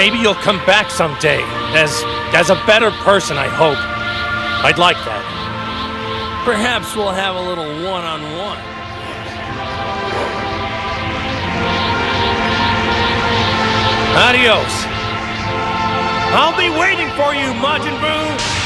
Maybe you'll come back someday, as a better person, I hope. I'd like that. Perhaps we'll have a little one-on-one. Adios. I'll be waiting for you, Majin Buu.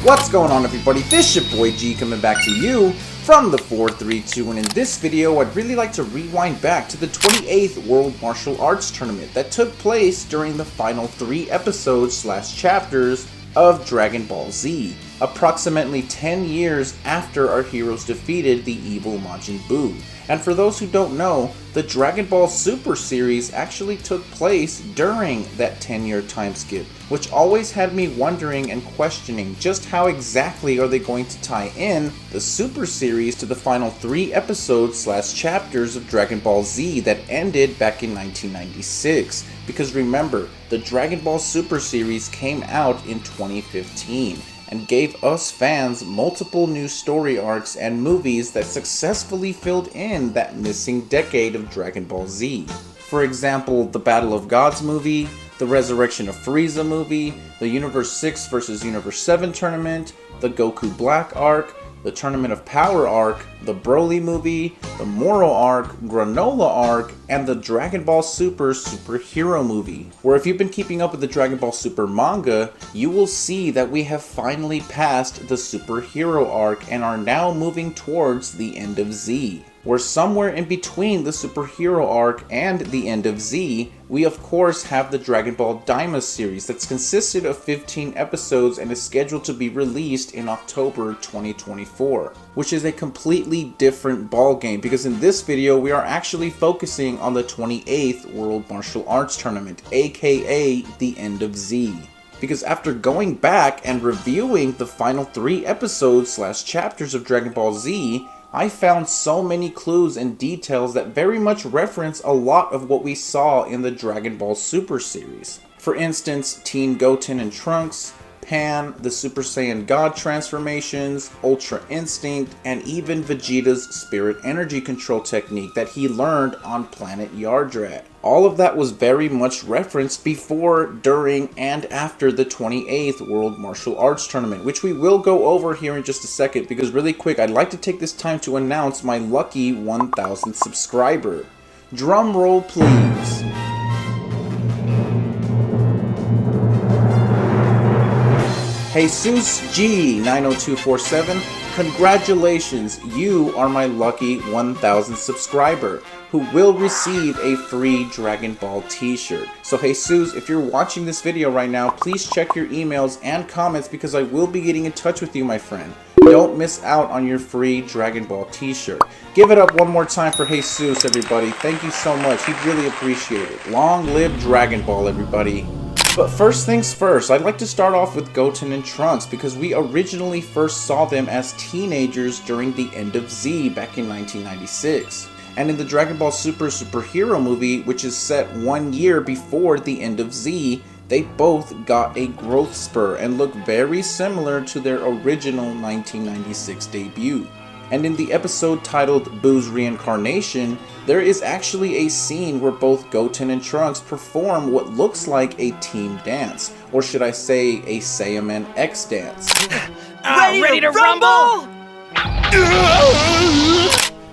What's going on, everybody? This your boy G coming back to you from the 432, and in this video I'd really like to rewind back to the 28th World Martial Arts Tournament that took place during the final 3 episodes / chapters of Dragon Ball Z, approximately 10 years after our heroes defeated the evil Majin Buu. And for those who don't know, the Dragon Ball Super series actually took place during that 10-year time skip, which always had me wondering and questioning just how exactly are they going to tie in the Super series to the final 3 episodes / chapters of Dragon Ball Z that ended back in 1996. Because remember, the Dragon Ball Super series came out in 2015. And gave us fans multiple new story arcs and movies that successfully filled in that missing decade of Dragon Ball Z. For example, the Battle of Gods movie, the Resurrection of Frieza movie, the Universe 6 vs Universe 7 tournament, the Goku Black arc, the Tournament of Power arc, the Broly movie, the Moro arc, Granola arc, and the Dragon Ball Super superhero movie. Where if you've been keeping up with the Dragon Ball Super manga, you will see that we have finally passed the superhero arc and are now moving towards the end of Z. Where somewhere in between the superhero arc and the end of Z, we of course have the Dragon Ball Daima series that's consisted of 15 episodes and is scheduled to be released in October 2024. Which is a completely different ballgame, because in this video we are actually focusing on the 28th World Martial Arts Tournament, aka the end of Z. Because after going back and reviewing the final 3 episodes / chapters of Dragon Ball Z, I found so many clues and details that very much reference a lot of what we saw in the Dragon Ball Super series. For instance, Teen Goten and Trunks, Pan, the Super Saiyan God transformations, Ultra Instinct, and even Vegeta's Spirit Energy Control technique that he learned on planet Yardrat. All of that was very much referenced before, during, and after the 28th World Martial Arts Tournament, which we will go over here in just a second, because really quick, I'd like to take this time to announce my lucky 1,000th subscriber. Drum roll, please. Jesus G90247, congratulations, you are my lucky 1,000th subscriber, who will receive a free Dragon Ball t-shirt. So Jesus, if you're watching this video right now, please check your emails and comments, because I will be getting in touch with you, my friend. Don't miss out on your free Dragon Ball t-shirt. Give it up one more time for Jesus, everybody. Thank you so much, he'd really appreciate it. Long live Dragon Ball, everybody. But first things first, I'd like to start off with Goten and Trunks, because we originally first saw them as teenagers during the end of Z back in 1996. And in the Dragon Ball Super superhero movie, which is set 1 year before the end of Z, they both got a growth spur and look very similar to their original 1996 debut. And in the episode titled Buu's Reincarnation, there is actually a scene where both Goten and Trunks perform what looks like a team dance, or should I say a Saiyaman X dance. Ready to rumble?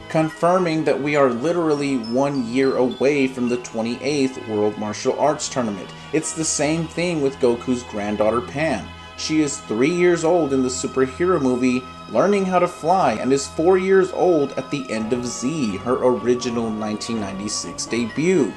Confirming that we are literally 1 year away from the 28th World Martial Arts Tournament. It's the same thing with Goku's granddaughter Pan. She is 3 years old in the superhero movie, learning how to fly, and is 4 years old at the end of Z, her original 1996 debut.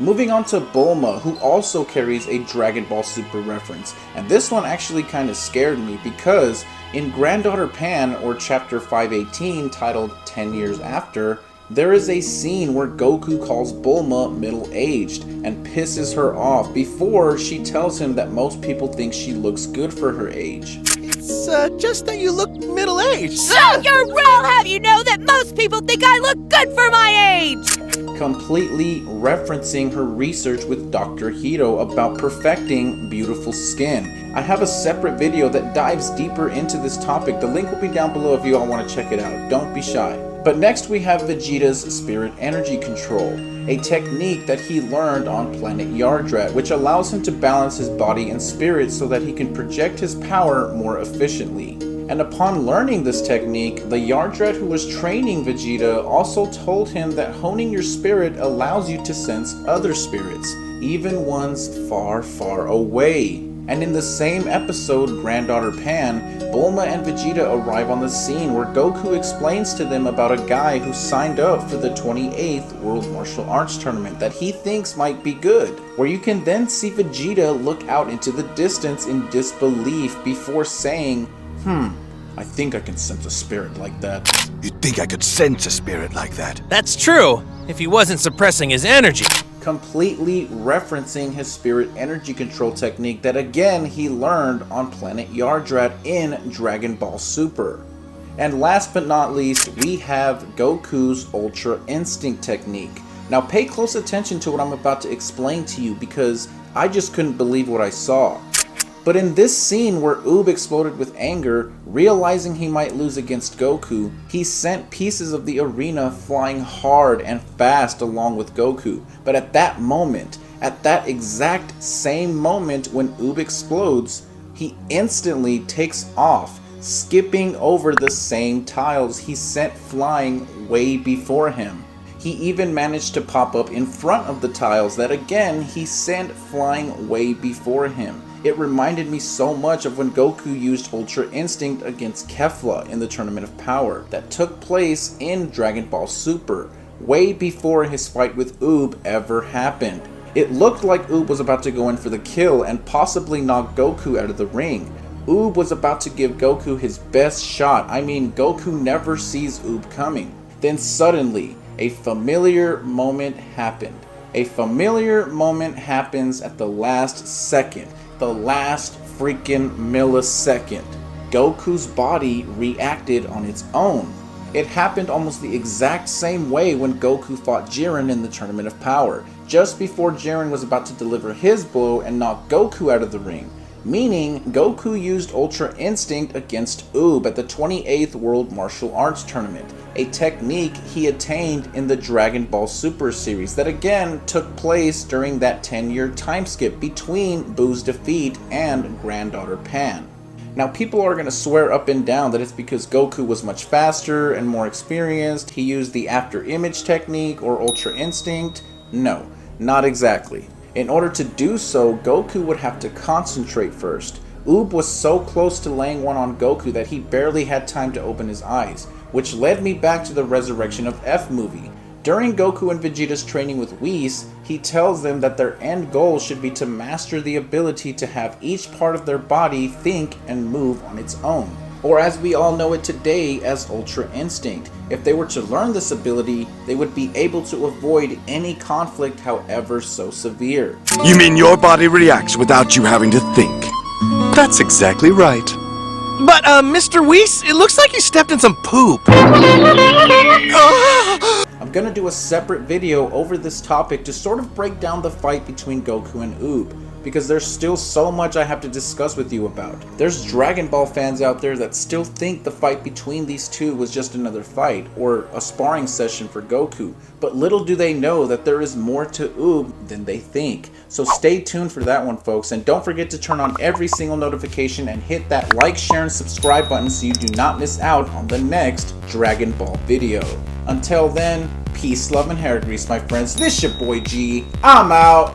Moving on to Bulma, who also carries a Dragon Ball Super reference, and this one actually kind of scared me, because in Granddaughter Pan, or Chapter 518, titled 10 Years After, there is a scene where Goku calls Bulma middle-aged and pisses her off before she tells him that most people think she looks good for her age. It's It's just that you look middle-aged. So you're wrong! Have you know that most people think I look good for my age? Completely referencing her research with Dr. Hito about perfecting beautiful skin. I have a separate video that dives deeper into this topic. The link will be down below if you all want to check it out. Don't be shy. But next we have Vegeta's spirit energy control, a technique that he learned on planet Yardrat, which allows him to balance his body and spirit so that he can project his power more efficiently. And upon learning this technique, the Yardrat who was training Vegeta also told him that honing your spirit allows you to sense other spirits, even ones far, far away. And in the same episode, Granddaughter Pan, Bulma and Vegeta arrive on the scene where Goku explains to them about a guy who signed up for the 28th World Martial Arts Tournament that he thinks might be good, where you can then see Vegeta look out into the distance in disbelief before saying, I think I can sense a spirit like that. You'd think I could sense a spirit like that? That's true, if he wasn't suppressing his energy. Completely referencing his spirit energy control technique that again he learned on planet Yardrat in Dragon Ball Super. And last but not least, we have Goku's Ultra Instinct technique. Now pay close attention to what I'm about to explain to you because I just couldn't believe what I saw. But in this scene where Oob exploded with anger, realizing he might lose against Goku, he sent pieces of the arena flying hard and fast along with Goku. But at that moment, at that exact same moment when Oob explodes, he instantly takes off, skipping over the same tiles he sent flying way before him. He even managed to pop up in front of the tiles that again he sent flying way before him. It reminded me so much of when Goku used Ultra Instinct against Kefla in the Tournament of Power that took place in Dragon Ball Super, way before his fight with Oob ever happened. It looked like Oob was about to go in for the kill and possibly knock Goku out of the ring. Oob was about to give Goku his best shot. I mean, Goku never sees Oob coming. Then suddenly, a familiar moment happened. A familiar moment happens at the last second. The last freaking millisecond. Goku's body reacted on its own. It happened almost the exact same way when Goku fought Jiren in the Tournament of Power, just before Jiren was about to deliver his blow and knock Goku out of the ring. Meaning, Goku used Ultra Instinct against Oob at the 28th World Martial Arts Tournament, a technique he attained in the Dragon Ball Super series that again took place during that 10-year time skip between Boo's defeat and Granddaughter Pan. Now people are going to swear up and down that it's because Goku was much faster and more experienced, he used the after image technique or Ultra Instinct. No, not exactly. In order to do so, Goku would have to concentrate first. Oob was so close to laying one on Goku that he barely had time to open his eyes, which led me back to the Resurrection of F movie. During Goku and Vegeta's training with Whis, he tells them that their end goal should be to master the ability to have each part of their body think and move on its own. Or as we all know it today as Ultra Instinct. If they were to learn this ability, they would be able to avoid any conflict however so severe. You mean your body reacts without you having to think? That's exactly right. But, Mr. Whis, it looks like you stepped in some poop. I'm gonna do a separate video over this topic to sort of break down the fight between Goku and Oob, because there's still so much I have to discuss with you about. There's Dragon Ball fans out there that still think the fight between these two was just another fight, or a sparring session for Goku, but little do they know that there is more to Oob than they think. So stay tuned for that one, folks, and don't forget to turn on every single notification and hit that like, share, and subscribe button so you do not miss out on the next Dragon Ball video. Until then, peace, love, and hair grease, my friends. This your boy G. I'm out.